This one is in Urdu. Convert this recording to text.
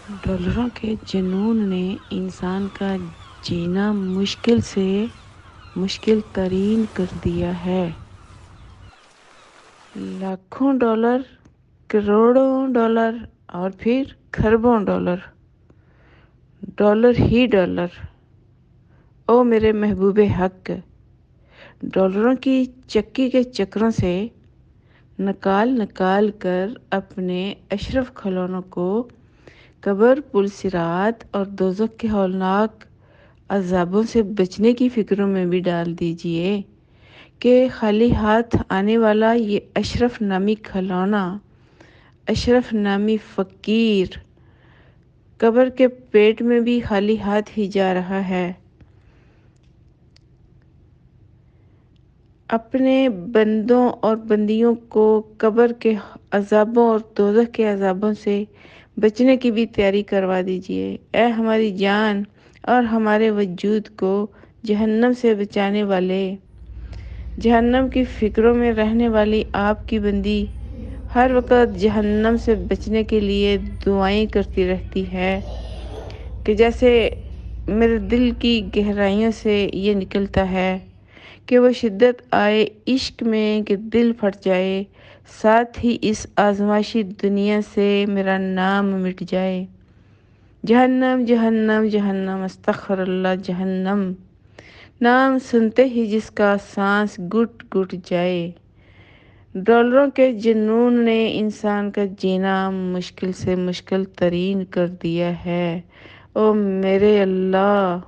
ڈالروں کے جنون نے انسان کا جینا مشکل سے مشکل ترین کر دیا ہے۔ لاکھوں ڈالر، کروڑوں ڈالر اور پھر کھربوں ڈالر، ڈالر ہی ڈالر۔ او میرے محبوب حق، ڈالروں کی چکی کے چکروں سے نکال نکال کر اپنے اشرف کھلونوں کو قبر، پلصراط اور دوزخ کے ہولناک عذابوں سے بچنے کی فکروں میں بھی ڈال دیجئے کہ خالی ہاتھ آنے والا یہ اشرف نامی کھلونا، اشرف نامی فقیر قبر کے پیٹ میں بھی خالی ہاتھ ہی جا رہا ہے۔ اپنے بندوں اور بندیوں کو قبر کے عذابوں اور دوزخ کے عذابوں سے بچنے کی بھی تیاری کروا دیجئے۔ اے ہماری جان اور ہمارے وجود کو جہنم سے بچانے والے، جہنم کی فکروں میں رہنے والی آپ کی بندی ہر وقت جہنم سے بچنے کے لیے دعائیں کرتی رہتی ہے کہ جیسے میرے دل کی گہرائیوں سے یہ نکلتا ہے کہ وہ شدت آئے عشق میں کہ دل پھٹ جائے، ساتھ ہی اس آزمائشی دنیا سے میرا نام مٹ جائے۔ جہنم جہنم جہنم، استغفر اللہ جہنم، نام سنتے ہی جس کا سانس گھٹ گھٹ جائے۔ ڈالروں کے جنون نے انسان کا جینا مشکل سے مشکل ترین کر دیا ہے۔ او میرے اللہ!